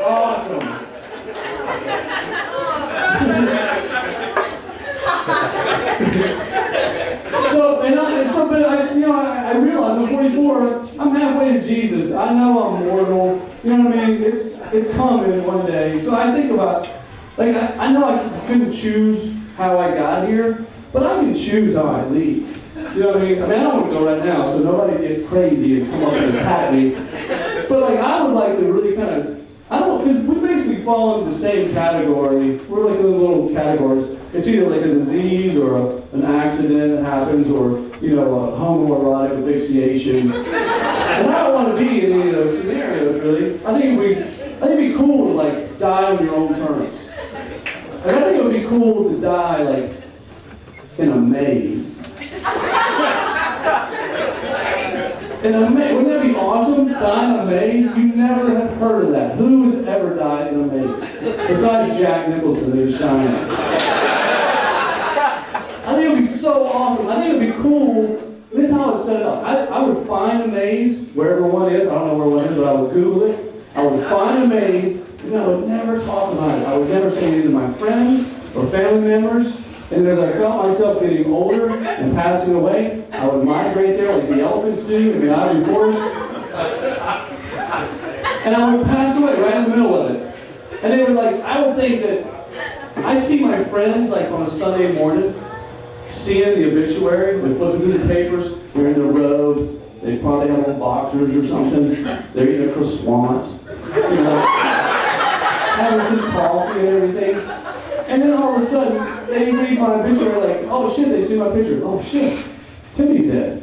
Awesome. I realize I'm 44, I'm halfway to Jesus. I know I'm mortal. You know what I mean? It's coming one day. So I think about, like, I know I couldn't choose how I got here, but I can choose how I leave. You know what I mean? I don't want to go right now, so nobody get crazy and come up and attack me. But like, I would like to really kind of, I don't know, because we basically fall into the same category. We're like in little categories. It's either like a disease or an accident that happens, or a homoerotic asphyxiation. And I don't want to be in any of those scenarios, really. I think it'd be cool to like die on your own terms. Like, I think it would be cool to die like in a maze. Wouldn't that be awesome? Die in a maze? You never have heard of that. Who has ever died in a maze? Besides Jack Nicholson in Shining. I think it would be so awesome. I think it would be cool. This is how it's set up. I would find a maze, wherever one is. I don't know where one is, but I would Google it. I would find a maze, and I would never talk about it. I would never say anything to my friends or family members. And as I felt myself getting older and passing away, I would migrate there like the elephants do in the Ivory Forest. And I would pass away right in the middle of it. And they would I would think that I see my friends like on a Sunday morning, seeing the obituary, they're flipping through the papers, they're in the road, they probably have on boxers or something, they're eating a croissant, having some coffee and everything. And then all of a sudden, they read my obituary like, oh shit, they see my picture. Oh shit, Timmy's dead.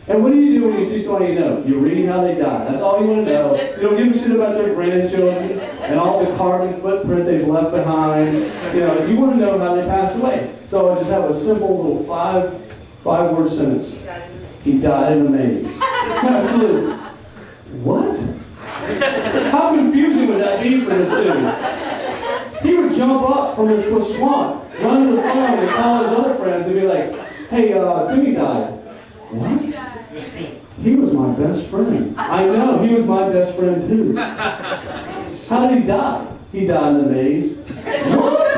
And what do you do when you see somebody you know? You read how they died. That's all you want to know. You don't give a shit about their grandchildren and all the carbon footprint they've left behind. You want to know how they passed away. So I just have a simple little five-word sentence. He died in a maze. Absolutely. What? How confusing would that be for this dude? He would jump up from his croissant, run to the phone and call his other friends and be like, hey, Timmy died. What? He was my best friend. I know, he was my best friend too. How did he die? He died in a maze. What?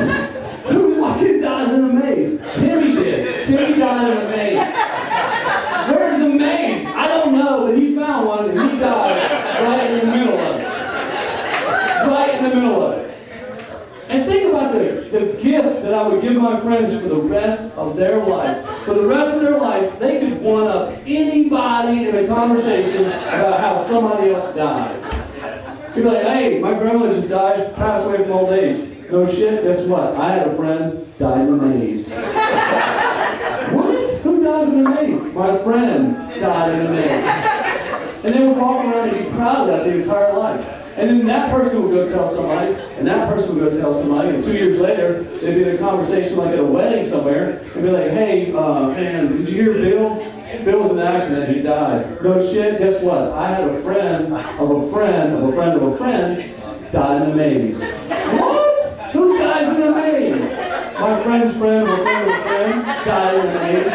Who fucking dies in a maze? Timmy did. Timmy died in a maze. Where's the maze? I don't know, but he found one and he died right in the middle of it. Right in the middle of it. And think about the gift that I would give my friends for the rest of their life. For the rest of their life, they could one-up anybody in a conversation about how somebody else died. You'd be like, hey, my grandmother just died, passed away from old age. No shit, guess what? I had a friend die in a maze. What? Who dies in a maze? My friend died in a maze. And they would walk around and be proud of that their entire life. And then that person would go tell somebody, and that person would go tell somebody, and 2 years later, they'd be in a conversation like at a wedding somewhere, and be like, hey, man, did you hear Bill? Bill was in an accident, he died. No shit, guess what? I had a friend of a friend of a friend of a friend died in a maze. What? Who dies in a maze? My friend's friend of a friend of a friend died in a maze.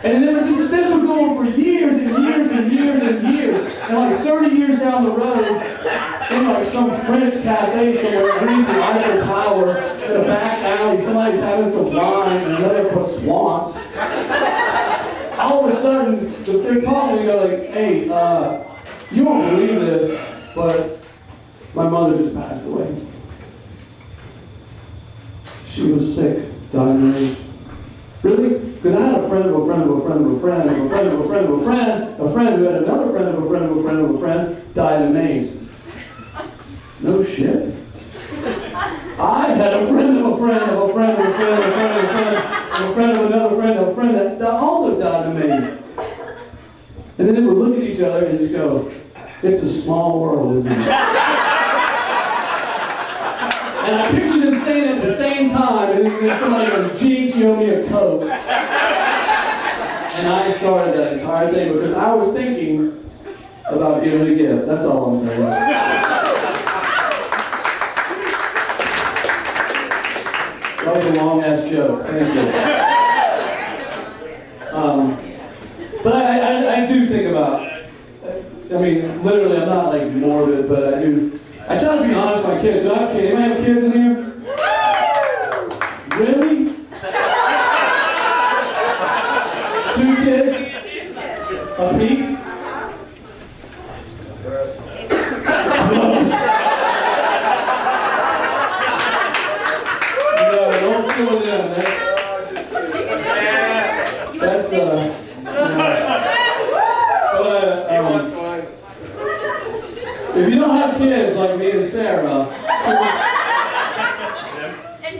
And then this would go on for years and years and years and years. And like 30 years down the road, in like some French cafe somewhere underneath the Eiffel Tower, in a back alley, somebody's having some wine and another croissant. All of a sudden, they're talking and you go like, hey, you won't believe this, but my mother just passed away. She was sick, died in age. Really? Because I had a friend of a friend of a friend of a friend of a friend of a friend of a friend, a friend who had another friend of a friend of a friend of a friend, died in a maze. No shit. I had a friend of a friend of a friend of a friend of a friend of a friend of a friend of another friend of a friend that also died in a maze. And then they would look at each other and just go, it's a small world, isn't it? And I picture them saying it at the same time, and then somebody goes, Jinx, you owe me a Coke. And I started that entire thing because I was thinking about giving a gift. That's all I'm saying. That was a long-ass joke. Thank you. But I do think about, I mean, literally, I'm not like morbid, but I I try to be honest with my kids. Do I have kids? Anybody have kids in here? Really? 2 kids? A piece? Close. No, don't fool them. That's no. If you don't have kids like me and Sarah, and you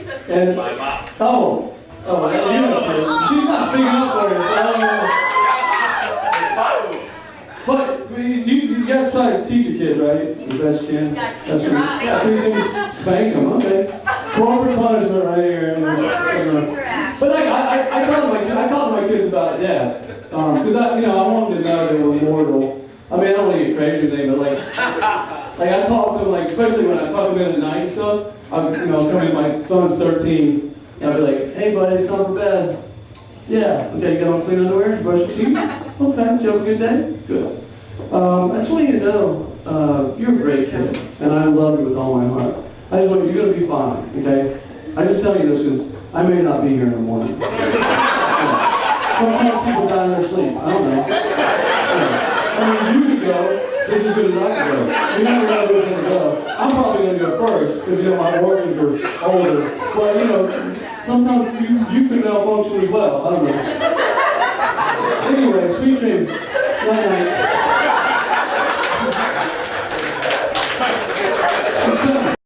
have kids. She's not speaking up for you, so I don't know. But you got to try to teach your kids, right? The best you can. That's right. Yeah, so you're going to spank them, okay? Corporate punishment right here. But like, I taught my kids about death, because I want them to know they were mortal. I mean, I don't want to get crazy or anything, but like I talk to them, like, especially when I talk to them at night and stuff. I'm coming, my son's 13, and I'll be like, hey buddy, it's time for bed. Yeah, okay, you got on clean underwear, brush your teeth? Okay, did you have a good day? Good. I just want you to know, you're a great kid, and I love you with all my heart. I just want you, you're going to be fine, okay? I just tell you this because I may not be here in the morning. Sometimes people die in their sleep, I don't know. I mean, you could go just as good as I could go. You never know who's going to go. I'm probably going to go first because, my organs are older. But, sometimes you can malfunction as well. I don't know. Anyway, sweet dreams. Night night.